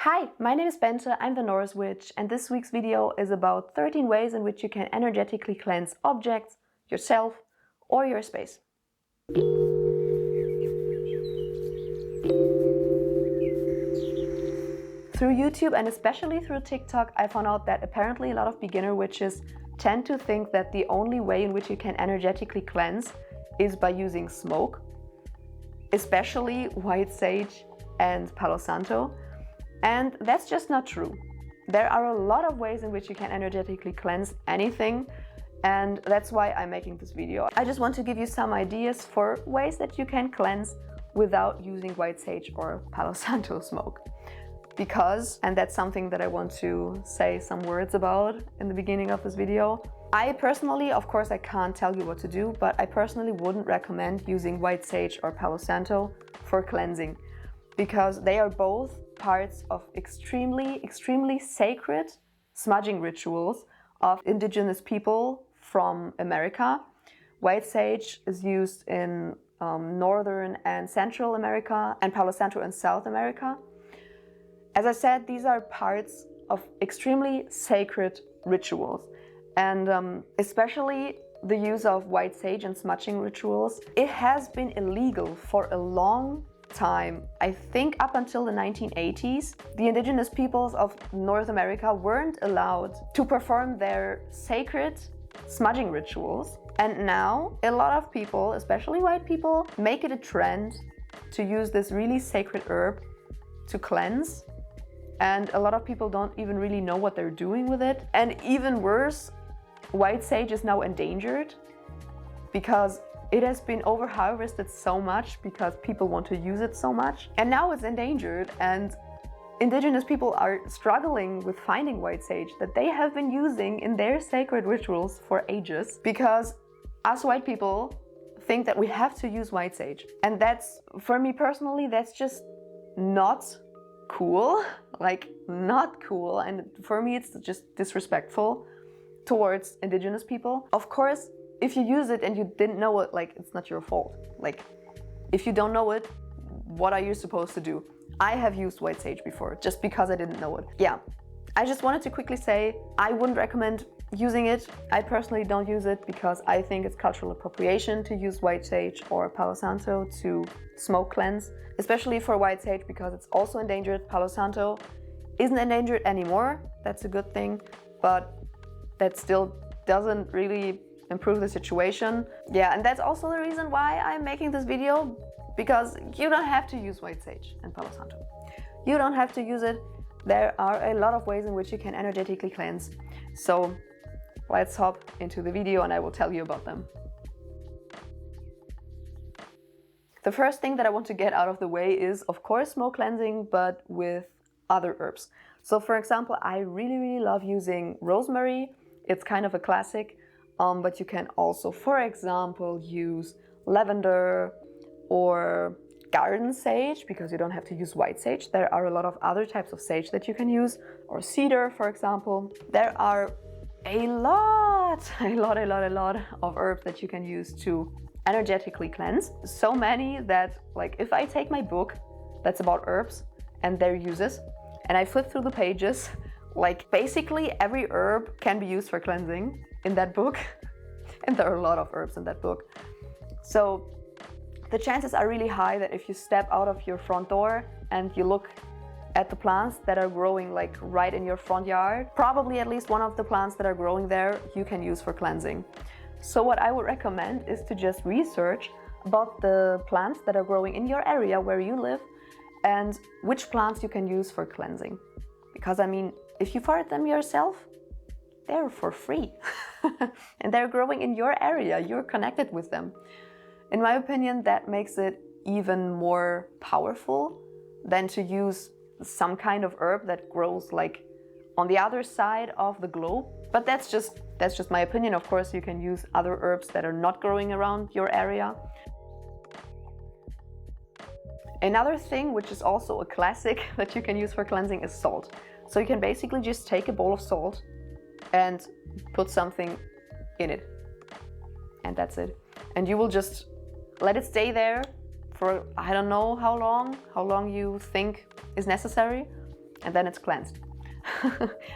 Hi, my name is Bente, I'm the Norse Witch, and this week's video is about 13 ways in which you can energetically cleanse objects, yourself, or your space. Through YouTube and especially through TikTok, I found out that apparently a lot of beginner witches tend to think that the only way in which you can energetically cleanse is by using smoke, especially white sage and Palo Santo. And that's just not true. There are a lot of ways in which you can energetically cleanse anything, and that's why I'm making this video. I just want to give you some ideas for ways that you can cleanse without using white sage or Palo Santo smoke. Because, and that's something that I want to say some words about in the beginning of this video, I personally, of course I can't tell you what to do, but I personally wouldn't recommend using white sage or Palo Santo for cleansing, because they are both parts of extremely sacred smudging rituals of indigenous people from America. White sage is used in Northern and Central America, and Palo Santo in South America. As I said, these are parts of extremely sacred rituals, and especially the use of white sage in smudging rituals. It has been illegal for a long time. I think up until the 1980s, the indigenous peoples of North America weren't allowed to perform their sacred smudging rituals. And now a lot of people, especially white people, make it a trend to use this really sacred herb to cleanse. And a lot of people don't even really know what they're doing with it. And even worse, white sage is now endangered because it has been over-harvested so much because people want to use it so much. And now it's endangered, and indigenous people are struggling with finding white sage that they have been using in their sacred rituals for ages, because us white people think that we have to use white sage. And that's, for me personally, that's just not cool. Like, not cool. And for me, it's just disrespectful towards indigenous people. Of course, if you use it and you didn't know it, like, it's not your fault. Like, if you don't know it, what are you supposed to do? I have used white sage before, just because I didn't know it. Yeah, I just wanted to quickly say, I wouldn't recommend using it. I personally don't use it because I think it's cultural appropriation to use white sage or Palo Santo to smoke cleanse, especially for white sage because it's also endangered. Palo Santo isn't endangered anymore. That's a good thing, but that still doesn't really improve the situation. Yeah, and that's also the reason why I'm making this video, because you don't have to use white sage and Palo Santo. You don't have to use it. There are a lot of ways in which you can energetically cleanse. So let's hop into the video and I will tell you about them. The first thing that I want to get out of the way is, of course, smoke cleansing, but with other herbs. So for example, I really love using rosemary. It's kind of a classic. But you can also, for example, use lavender or garden sage, because you don't have to use white sage. There are a lot of other types of sage that you can use, or cedar, for example. There are a lot of herbs that you can use to energetically cleanse. So many that, like, if I take my book that's about herbs and their uses, and I flip through the pages, like, basically every herb can be used for cleansing in that book. And there are a lot of herbs in that book. So the chances are really high that if you step out of your front door and you look at the plants that are growing like right in your front yard, probably at least one of the plants that are growing there you can use for cleansing. So what I would recommend is to just research about the plants that are growing in your area where you live and which plants you can use for cleansing. Because I mean, if you farm them yourself, they're for free. And they're growing in your area, you're connected with them. In my opinion, that makes it even more powerful than to use some kind of herb that grows like on the other side of the globe. But that's just my opinion. Of course, you can use other herbs that are not growing around your area. Another thing, which is also a classic that you can use for cleansing, is salt. So you can basically just take a bowl of salt and put something in it, and that's it. And you will just let it stay there for, I don't know how long you think is necessary. and then it's cleansed.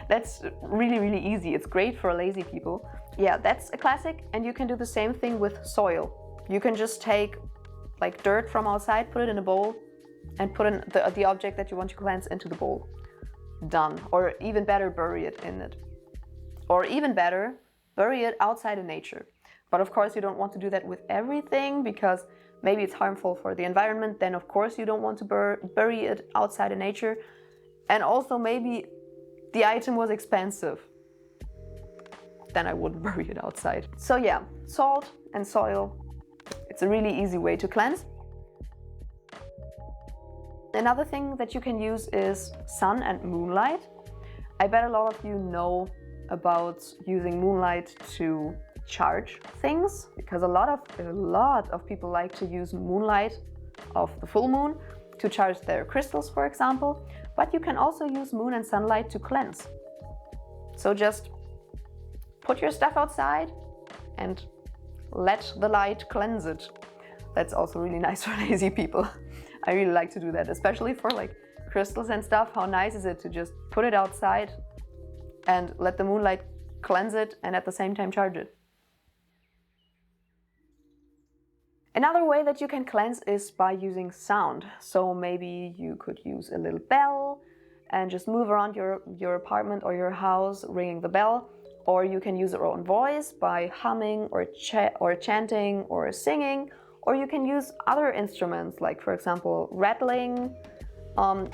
That's really, really easy. It's great for lazy people. Yeah, that's a classic, and you can do the same thing with soil. You can just take like dirt from outside, put it in a bowl, and put in the object that you want to cleanse into the bowl. Done. Or even better, bury it in it. Or even better, bury it outside in nature. But of course you don't want to do that with everything, because maybe it's harmful for the environment. Then of course you don't want to bury it outside in nature. And also maybe the item was expensive. Then I wouldn't bury it outside. So yeah, salt and soil. It's a really easy way to cleanse. Another thing that you can use is sun and moonlight. I bet a lot of you know about using moonlight to charge things, because a lot of people like to use moonlight of the full moon to charge their crystals, for example. But you can also use moon and sunlight to cleanse. So just put your stuff outside and let the light cleanse it. That's also really nice for lazy people. I really like to do that, especially for like crystals and stuff. How nice is it to just put it outside and let the moonlight cleanse it and at the same time charge it. Another way that you can cleanse is by using sound. So maybe you could use a little bell and just move around your apartment or your house ringing the bell. Or you can use your own voice by humming or chanting or singing. Or you can use other instruments, like for example rattling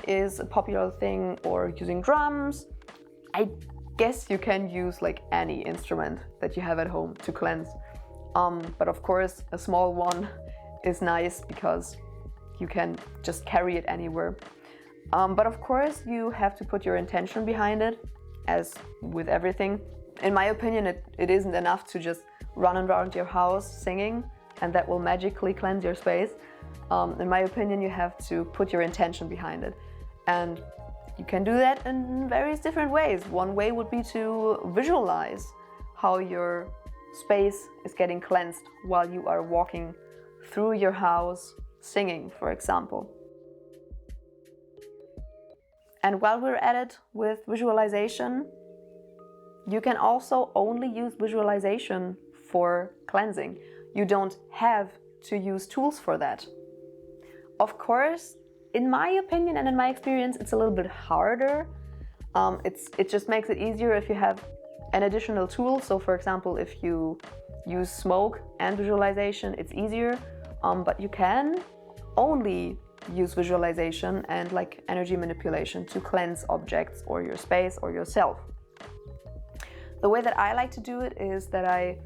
is a popular thing, or using drums. I guess you can use like any instrument that you have at home to cleanse. But of course a small one is nice because you can just carry it anywhere. But of course you have to put your intention behind it, as with everything. In my opinion, it isn't enough to just run around your house singing and that will magically cleanse your space. In my opinion, you have to put your intention behind it. And you can do that in various different ways. One way would be to visualize how your space is getting cleansed while you are walking through your house singing, for example. And while we're at it with visualization, you can also only use visualization for cleansing. You don't have to use tools for that. Of course, in my opinion and in my experience, it's a little bit harder. It just makes it easier if you have an additional tool. So for example, if you use smoke and visualization, it's easier. But you can only use visualization and like energy manipulation to cleanse objects or your space or yourself. The way that I like to do it is that I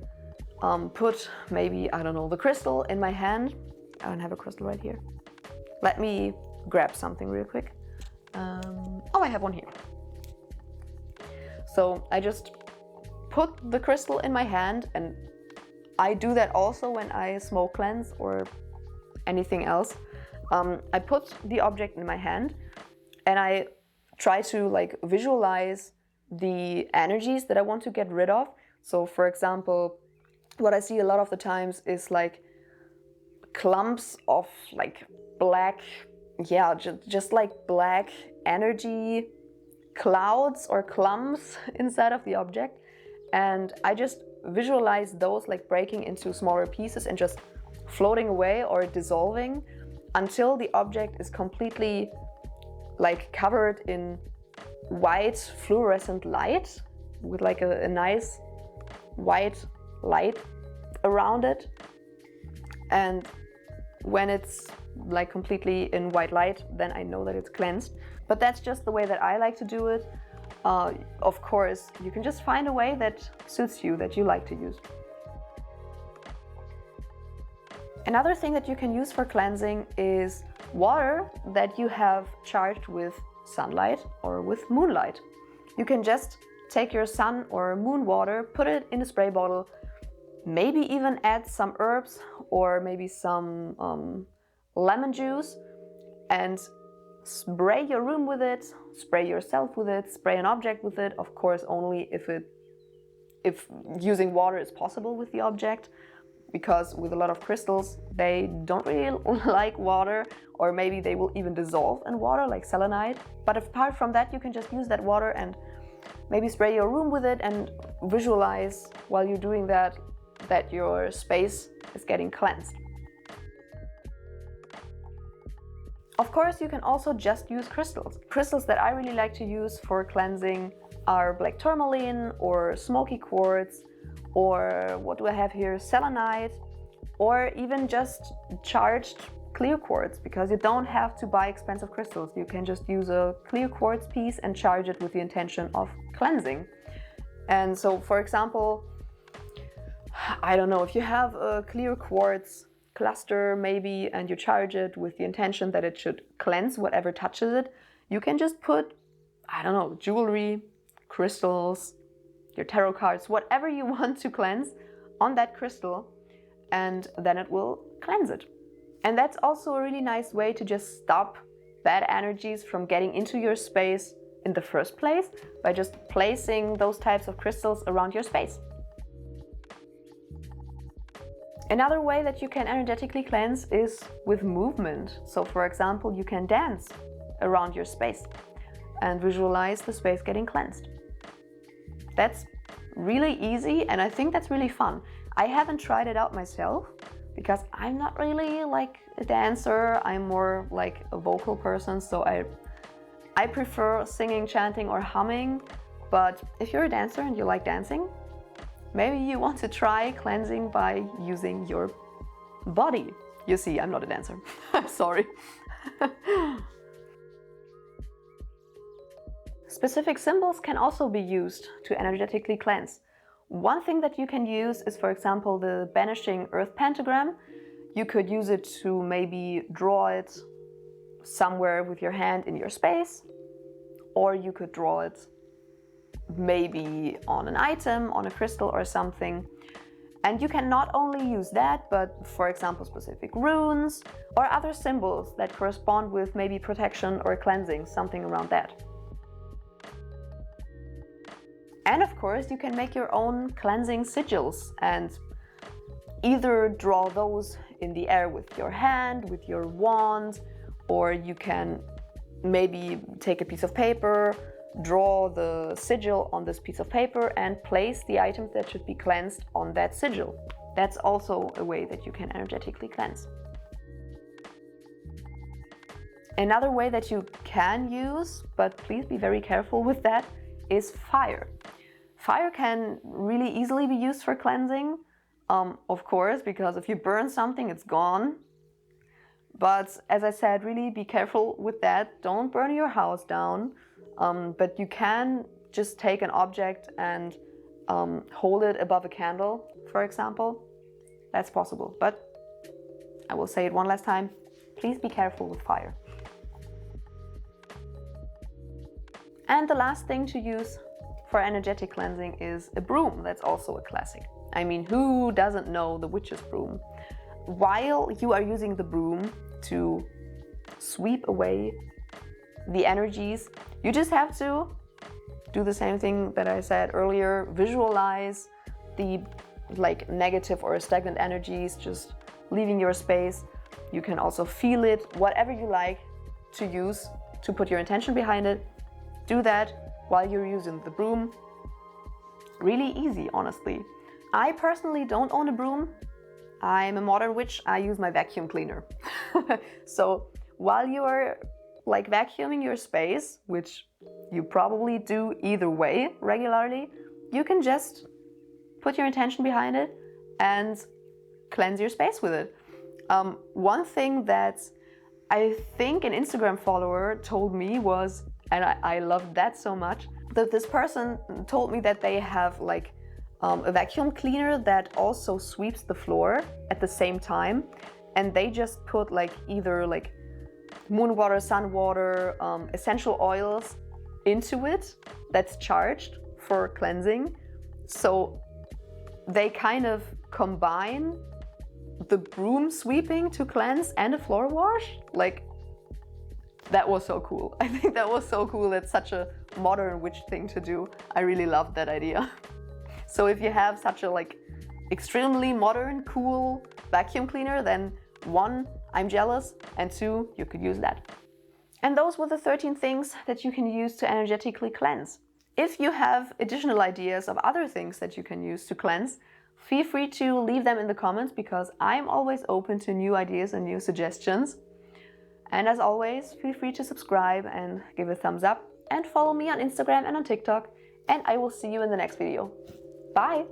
put maybe, I don't know, the crystal in my hand. I don't have a crystal right here. Let me grab something real quick. Oh, I have one here. So I just put the crystal in my hand, and I do that also when I smoke cleanse or anything else. I put the object in my hand and I try to like visualize the energies that I want to get rid of. So for example, what I see a lot of the times is like clumps of like black, yeah, just like black energy clouds or clumps inside of the object. And I just visualize those like breaking into smaller pieces and just floating away or dissolving until the object is completely like covered in white fluorescent light with like a nice white light around it. And when it's like completely in white light, then I know that it's cleansed. But that's just the way that I like to do it. Of course, you can just find a way that suits you, that you like to use. Another thing that you can use for cleansing is water that you have charged with sunlight or with moonlight. You can just take your sun or moon water, put it in a spray bottle, maybe even add some herbs or maybe some lemon juice, and spray your room with it, spray yourself with it, spray an object with it. Of course, only if using water is possible with the object. because with a lot of crystals, they don't really like water, or maybe they will even dissolve in water, like selenite. But apart from that, you can just use that water and maybe spray your room with it and visualize while you're doing that your space is getting cleansed. Of course, you can also just use crystals. Crystals that I really like to use for cleansing are black tourmaline or smoky quartz, or what do I have here, selenite, or even just charged clear quartz, because you don't have to buy expensive crystals. You can just use a clear quartz piece and charge it with the intention of cleansing. And so, for example, I don't know, if you have a clear quartz cluster maybe, and you charge it with the intention that it should cleanse whatever touches it, you can just put, I don't know, jewelry, crystals, your tarot cards, whatever you want to cleanse on that crystal, and then it will cleanse it. And that's also a really nice way to just stop bad energies from getting into your space in the first place, by just placing those types of crystals around your space. Another way that you can energetically cleanse is with movement. So for example, you can dance around your space and visualize the space getting cleansed. That's really easy, and I think that's really fun. I haven't tried it out myself because I'm not really like a dancer. I'm more like a vocal person, so I prefer singing, chanting, or humming. But if you're a dancer and you like dancing, maybe you want to try cleansing by using your body. You see, I'm not a dancer. I'm sorry. Specific symbols can also be used to energetically cleanse. One thing that you can use is, for example, the Banishing Earth Pentagram. You could use it to maybe draw it somewhere with your hand in your space, or you could draw it maybe on an item, on a crystal or something. And you can not only use that, but for example, specific runes or other symbols that correspond with maybe protection or cleansing, something around that. And of course, you can make your own cleansing sigils and either draw those in the air with your hand, with your wand, or you can maybe take a piece of paper, draw the sigil on this piece of paper and place the items that should be cleansed on that sigil. That's also a way that you can energetically cleanse. Another way that you can use, but please be very careful with that, is fire. Fire can really easily be used for cleansing, of course, because if you burn something, it's gone. But as I said, really be careful with that. Don't burn your house down. But you can just take an object and hold it above a candle, for example. That's possible. But I will say it one last time, please be careful with fire. And the last thing to use for energetic cleansing is a broom. That's also a classic. I mean, who doesn't know the witch's broom? While you are using the broom to sweep away the energies, you just have to do the same thing that I said earlier. Visualize the negative or stagnant energies just leaving your space. You can also feel it, whatever you like to use to put your intention behind it. Do that while you're using the broom. Really easy, honestly. I personally don't own a broom. I'm a modern witch. I use my vacuum cleaner. So while you are vacuuming your space, which you probably do either way regularly, you can just put your intention behind it and cleanse your space with it. One thing that I think an Instagram follower told me was, and I loved that so much, that this person told me that they have a vacuum cleaner that also sweeps the floor at the same time, and they just put either moon water, sun water, essential oils into it that's charged for cleansing. So they kind of combine the broom sweeping to cleanse and a floor wash. That was so cool. I think that was so cool. That's such a modern witch thing to do. I really loved that idea. So if you have such a extremely modern, cool vacuum cleaner, then 1, I'm jealous, and 2, you could use that. And those were the 13 things that you can use to energetically cleanse. If you have additional ideas of other things that you can use to cleanse, feel free to leave them in the comments, because I'm always open to new ideas and new suggestions. And as always, feel free to subscribe and give a thumbs up, and follow me on Instagram and on TikTok, and I will see you in the next video. Bye!